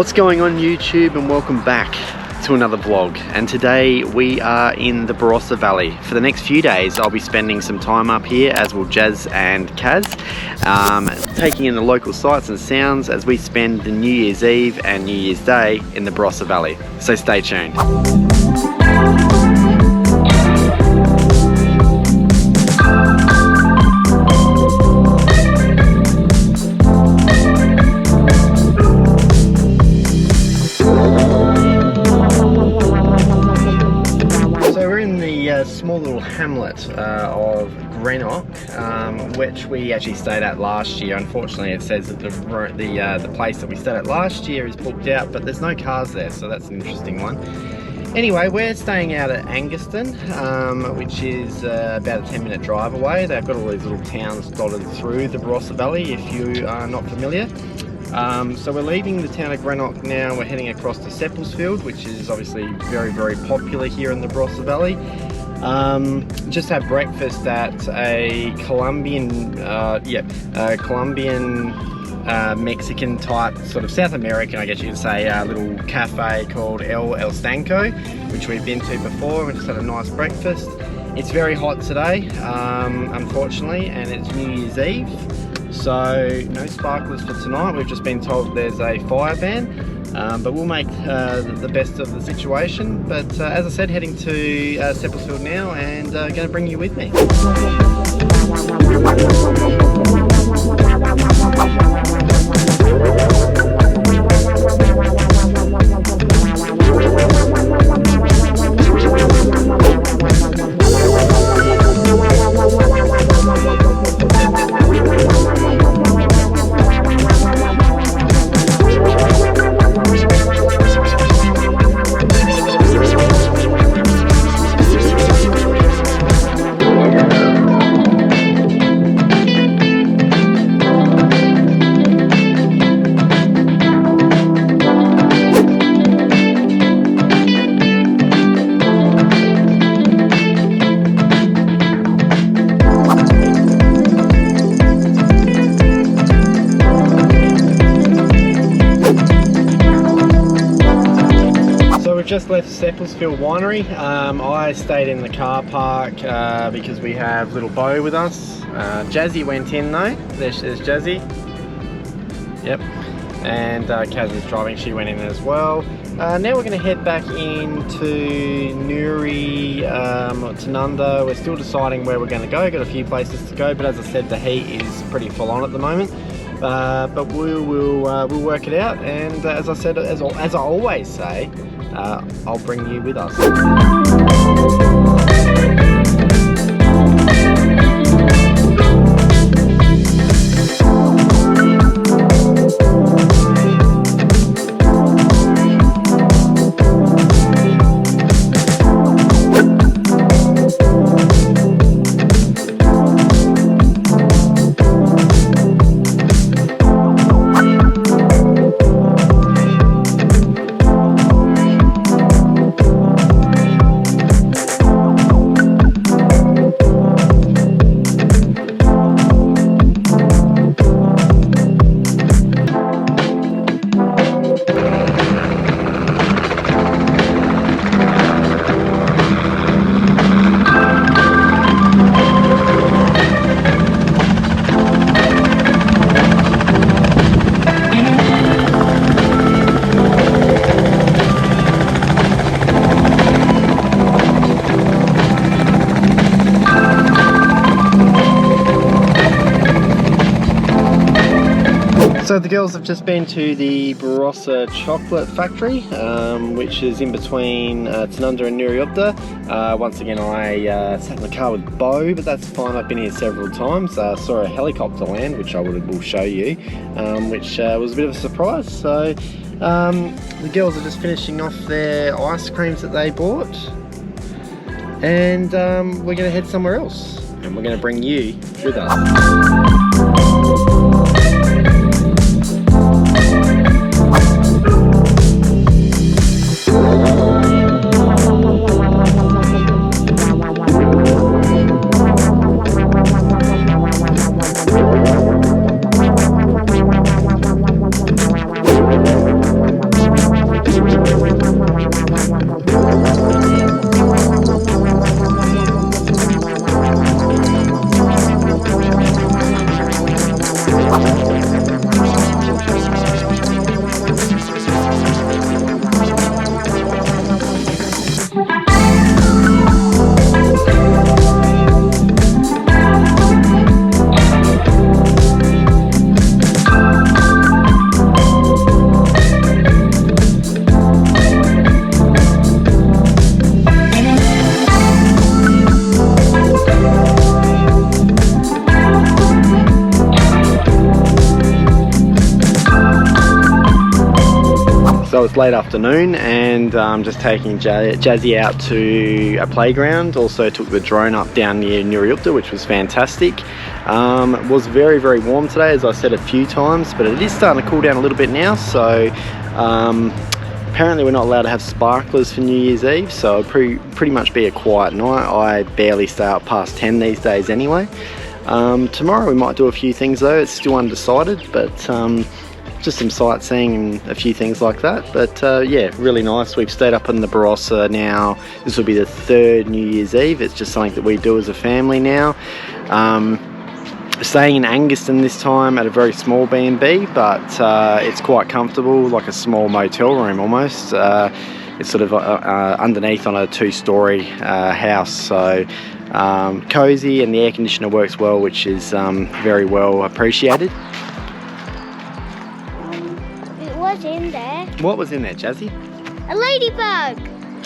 What's going on YouTube, and welcome back to another vlog. And today we are in the Barossa Valley. For the next few days I'll be spending some time up here, as will Jazz and Kazz, taking in the local sights and sounds as we spend the New Year's Eve and New Year's Day in the Barossa Valley. So stay tuned. Small little hamlet of Greenock, which we actually stayed at last year. Unfortunately, it says that the place that we stayed at last year is booked out, but there's no cars there, so that's an interesting one. Anyway, we're staying out at Angaston, which is about a 10-minute drive away. They've got all these little towns dotted through the Barossa Valley, if you are not familiar. So we're leaving the town of Greenock now. We're heading across to Seppeltsfield, which is obviously very, very popular here in the Barossa Valley. Just had breakfast at a Colombian Mexican type, sort of South American, I guess you could say, little cafe called El Estanco, which we've been to before. We just had a nice breakfast. It's very hot today, unfortunately, and it's New Year's Eve, so no sparklers for tonight. We've just been told there's a fire ban. But we'll make the best of the situation. But as I said, heading to Seppeltsfield now, and going to bring you with me. Just left Seppeltsfield Winery. I stayed in the car park because we have little Bo with us. Jazzy went in though. There's Jazzy. Yep. And Kazz is driving. She went in as well. Now we're going to head back into Tanunda. We're still deciding where we're going to go. Got a few places to go, but as I said, the heat is pretty full on at the moment. But we'll work it out. And as I said, as I always say, I'll bring you with us. So the girls have just been to the Barossa chocolate factory, which is in between Tanunda and Nuriootpa. Once again, I sat in the car with Bo, but that's fine. I've been here several times. Saw a helicopter land, which I will show you, which was a bit of a surprise. So the girls are just finishing off their ice creams that they bought, and we're going to head somewhere else, and we're going to bring you with us. So it's late afternoon and I'm just taking Jazzy out to a playground. Also took the drone up down near Nuriootpa, which was fantastic. It was very, very warm today, as I said a few times, but it is starting to cool down a little bit now. So apparently we're not allowed to have sparklers for New Year's Eve, so it'll pretty much be a quiet night. I barely stay up past 10 these days anyway. Tomorrow we might do a few things though. It's still undecided, but just some sightseeing and a few things like that. But yeah, really nice. We've stayed up in the Barossa now. This will be the third New Year's Eve. It's just something that we do as a family now. Staying in Angaston this time at a very small B&B, but it's quite comfortable, like a small motel room almost. It's sort of underneath on a two-storey house, so cozy, and the air conditioner works well, which is very well appreciated. What's in there? What was in there, Jazzy? A ladybug!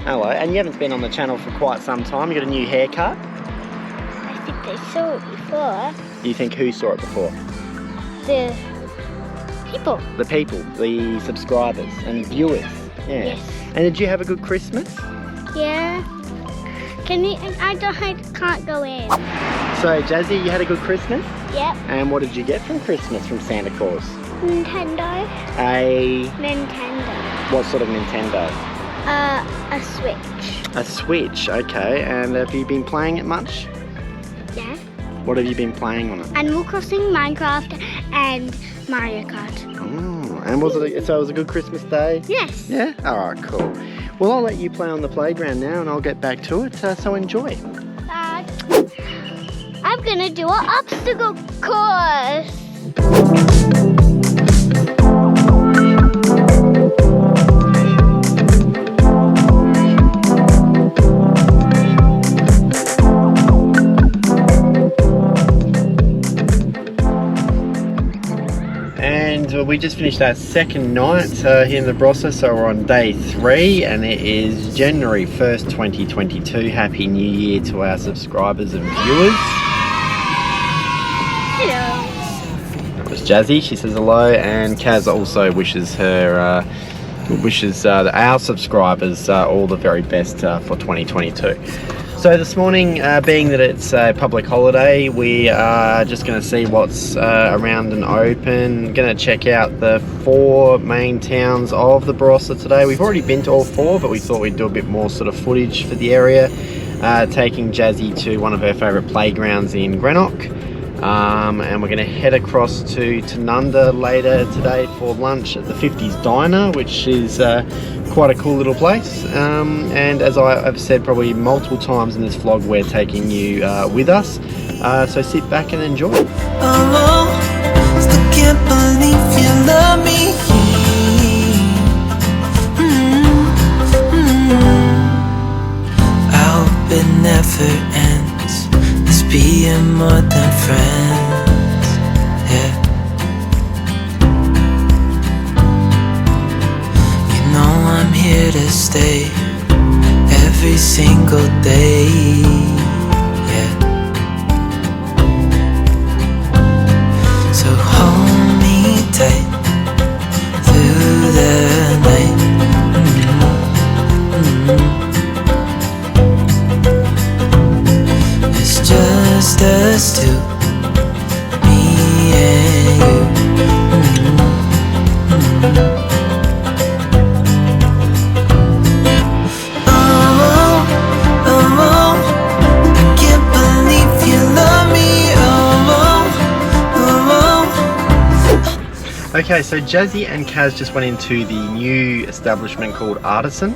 Hello, and you haven't been on the channel for quite some time. You got a new haircut? I think they saw it before. You think who saw it before? The people. The people, the subscribers and viewers. Yeah. Yes. And did you have a good Christmas? Yeah. I can't go in. So, Jazzy, you had a good Christmas? Yep. And what did you get from Christmas from Santa Claus? Nintendo. A... Nintendo. What sort of Nintendo? A Switch. A Switch, okay. And have you been playing it much? Yeah. What have you been playing on it? Animal Crossing, Minecraft, and Mario Kart. Oh, and so it was a good Christmas day? Yes. Yeah? Alright, cool. Well, I'll let you play on the playground now and I'll get back to it, so enjoy. Dad, I'm gonna do an obstacle course. We just finished our second night here in the Barossa, so we're on day 3 and it is January 1st 2022. Happy New Year to our subscribers and viewers. Hello. That was Jazzy, she says hello, and Kazz also wishes her our subscribers all the very best for 2022. So this morning, being that it's a public holiday, we are just going to see what's around and open. Going to check out the 4 main towns of the Barossa today. We've already been to all 4, but we thought we'd do a bit more sort of footage for the area. Taking Jazzy to one of her favourite playgrounds in Greenock. And we're going to head across to Tanunda later today for lunch at the 50s Diner, which is quite a cool little place. And as I've said probably multiple times in this vlog, we're taking you with us. So sit back and enjoy. Oh, still can't believe you love me. I hope it never ends. Let's be more than friends. Yeah. You know I'm here to stay every single day. Yeah. So hold me tight through the night. It's just us two, me and you. Okay, so Jazzy and Kazz just went into the new establishment called Artisan,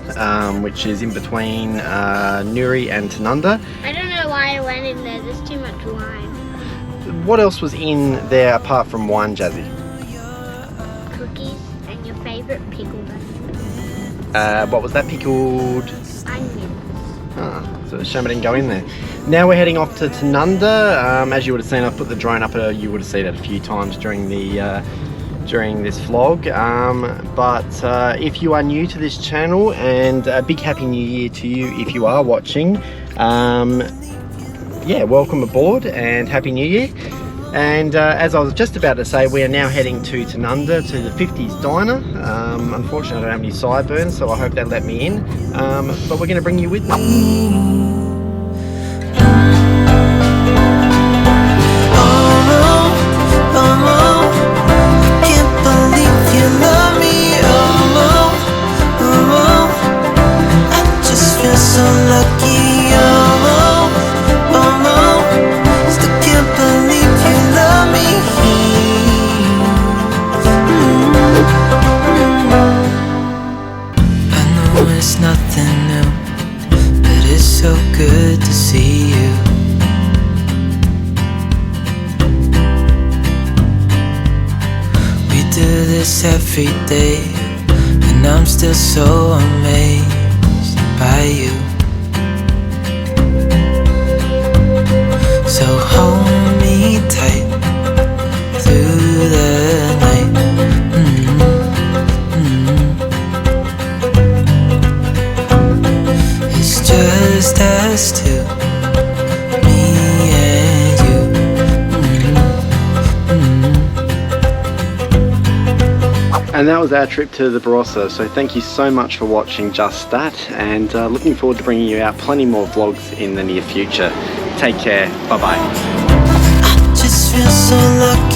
which is in between Nuri and Tanunda. I don't know why I went in there, there's too much wine. What else was in there apart from wine, Jazzy? cookies and your favourite pickle bun. What was that, pickled? Onion. Ah, so it's a shame I didn't go in there. Now we're heading off to Tanunda. As you would have seen, I've put the drone up. You would have seen it a few times during the during this vlog. But if you are new to this channel, and a big happy new year to you if you are watching. Yeah, welcome aboard and happy new year. And as I was just about to say, we are now heading to Tanunda, to the 50s diner. Unfortunately, I don't have any sideburns, so I hope they let me in. But we're going to bring you with me. Good to see you. We do this every day, and I'm still so amazed by you. So hold me tight through the night. It's just us two, me and you. And that was our trip to the Barossa, so thank you so much for watching just that, and looking forward to bringing you out plenty more vlogs in the near future. Take care, bye bye. I just feel so lucky.